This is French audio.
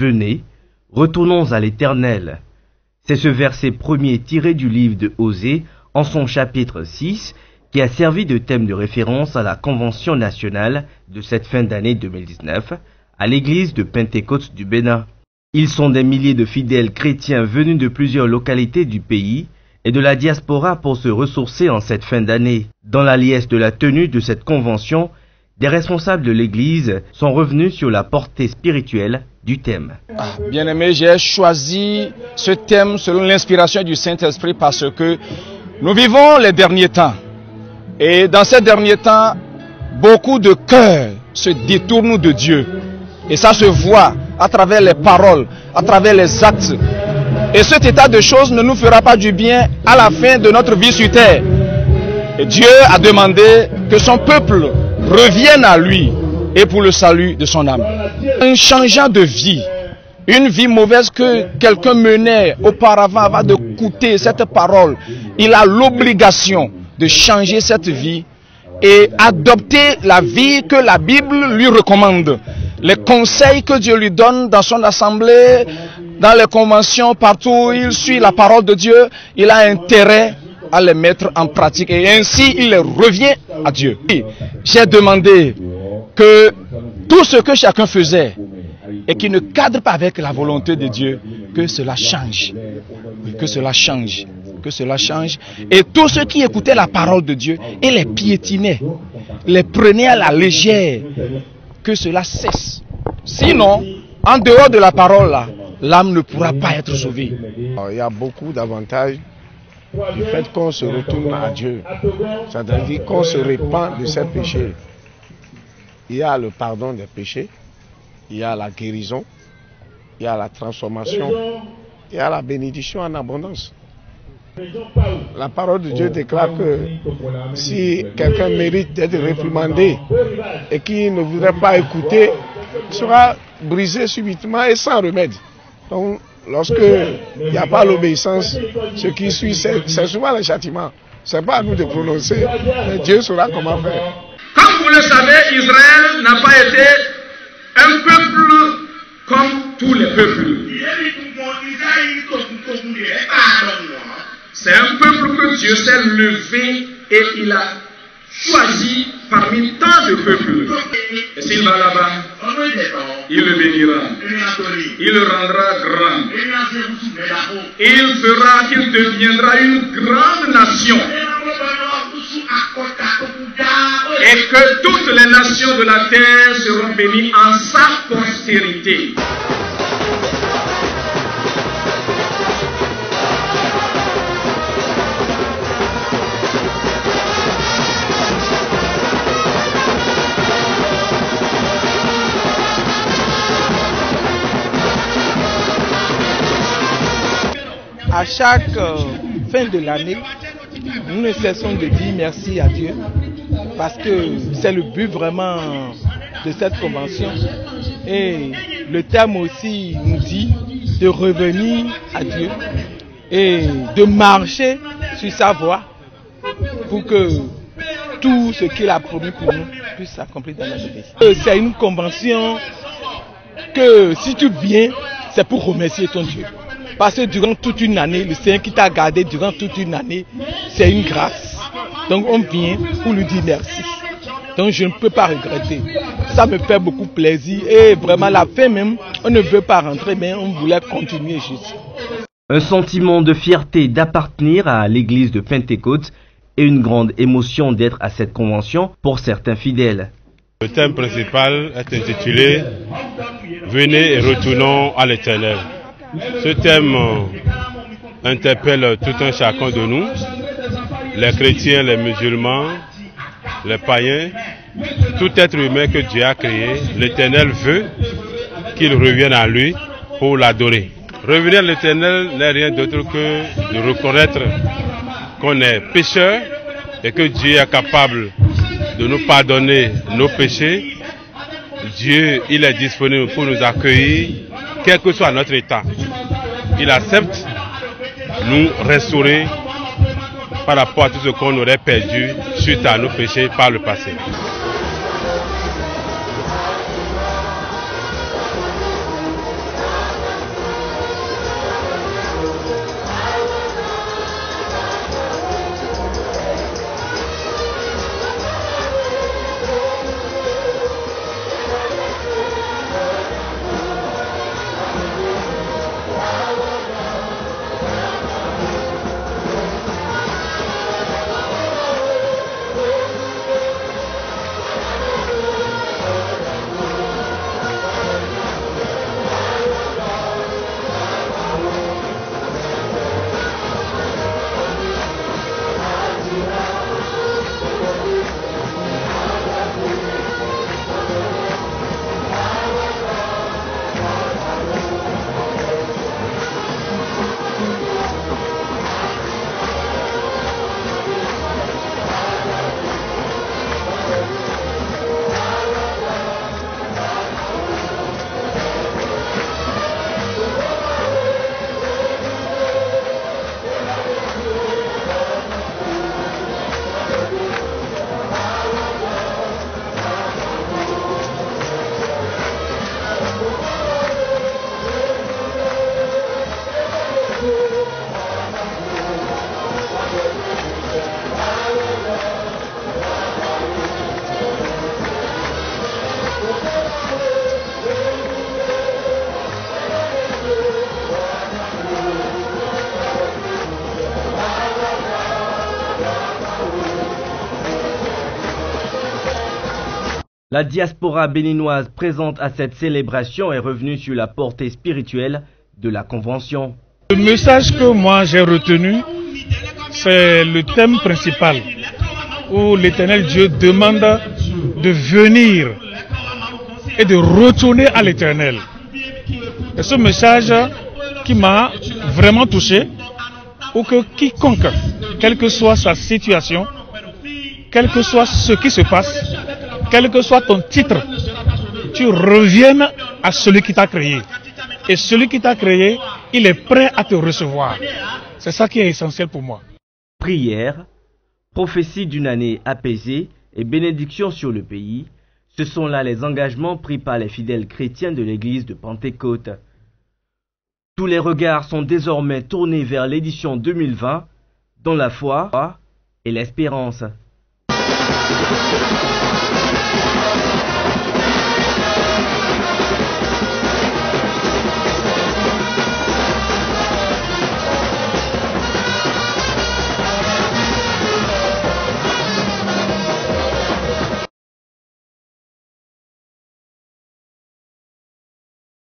venez, retournons à l'Éternel. C'est ce verset premier tiré du livre de Osée, en son chapitre 6, qui a servi de thème de référence à la Convention nationale de cette fin d'année 2019, à l'église de Pentecôte du Bénin. Ils sont des milliers de fidèles chrétiens venus de plusieurs localités du pays et de la diaspora pour se ressourcer en cette fin d'année. Dans la liesse de la tenue de cette convention, des responsables de l'église sont revenus sur la portée spirituelle du thème. Bien-aimés, j'ai choisi ce thème selon l'inspiration du Saint-Esprit parce que nous vivons les derniers temps. Et dans ces derniers temps, beaucoup de cœurs se détournent de Dieu. Et ça se voit à travers les paroles, à travers les actes. Et cet état de choses ne nous fera pas du bien à la fin de notre vie sur terre. Et Dieu a demandé que son peuple revienne à lui et pour le salut de son âme. En changeant de vie, une vie mauvaise que quelqu'un menait auparavant avant d'écouter cette parole, il a l'obligation de changer cette vie et adopter la vie que la Bible lui recommande. Les conseils que Dieu lui donne dans son assemblée, dans les conventions, partout où il suit la parole de Dieu, il a intérêt à les mettre en pratique et ainsi il revient à Dieu. J'ai demandé que tout ce que chacun faisait et qui ne cadre pas avec la volonté de Dieu, que cela change, que cela change, que cela change. Et tous ceux qui écoutaient la parole de Dieu et les piétinaient, les prenaient à la légère, que cela cesse. Sinon, en dehors de la parole là, l'âme ne pourra pas être sauvée. Il y a beaucoup d'avantages du fait qu'on se retourne à Dieu, c'est-à-dire qu'on se répand de ses péchés. Il y a le pardon des péchés, il y a la guérison, il y a la transformation, il y a la bénédiction en abondance. La parole de Dieu déclare que si quelqu'un mérite d'être réprimandé et qui ne voudrait pas écouter, il sera brisé subitement et sans remède. Donc, lorsque il n'y a pas l'obéissance, ce qui suit, c'est souvent le châtiment. Ce n'est pas à nous de prononcer, mais Dieu saura comment faire. Comme vous le savez, Israël n'a pas été un peuple comme tous les peuples. C'est un peuple que Dieu s'est levé et il a choisi parmi tant de peuples. Et s'il va là-bas, il le bénira. Il le rendra grand. Il fera qu'il deviendra une grande nation. Et que toutes les nations de la terre seront bénies en sa postérité. À chaque fin de l'année, nous ne cessons de dire merci à Dieu parce que c'est le but vraiment de cette convention. Et le thème aussi nous dit de revenir à Dieu et de marcher sur sa voie pour que tout ce qu'il a promis pour nous puisse s'accomplir dans notre vie. C'est une convention que si tu viens, c'est pour remercier ton Dieu. Parce que durant toute une année, le Seigneur qui t'a gardé durant toute une année, c'est une grâce. Donc on vient pour lui dire merci. Donc je ne peux pas regretter. Ça me fait beaucoup plaisir. Et vraiment la fin même, on ne veut pas rentrer, mais on voulait continuer juste. Un sentiment de fierté d'appartenir à l'église de Pentecôte et une grande émotion d'être à cette convention pour certains fidèles. Le thème principal est intitulé « Venez et retournons à l'Éternel ». Ce thème interpelle tout un chacun de nous, les chrétiens, les musulmans, les païens, tout être humain que Dieu a créé. L'Éternel veut qu'il revienne à lui pour l'adorer. Revenir à l'Éternel n'est rien d'autre que de reconnaître qu'on est pécheur et que Dieu est capable de nous pardonner nos péchés. Dieu, il est disponible pour nous accueillir, quel que soit notre état. Il accepte nous restaurer par rapport à tout ce qu'on aurait perdu suite à nos péchés par le passé. La diaspora béninoise présente à cette célébration est revenue sur la portée spirituelle de la Convention. Le message que moi j'ai retenu, c'est le thème principal où l'Éternel Dieu demande de venir et de retourner à l'Éternel. Et ce message qui m'a vraiment touché, ou que quiconque, quelle que soit sa situation, quel que soit ce qui se passe, quel que soit ton titre, tu reviennes à celui qui t'a créé. Et celui qui t'a créé, il est prêt à te recevoir. C'est ça qui est essentiel pour moi. Prière, prophétie d'une année apaisée et bénédiction sur le pays, ce sont là les engagements pris par les fidèles chrétiens de l'église de Pentecôte. Tous les regards sont désormais tournés vers l'édition 2020, dans la foi et l'espérance.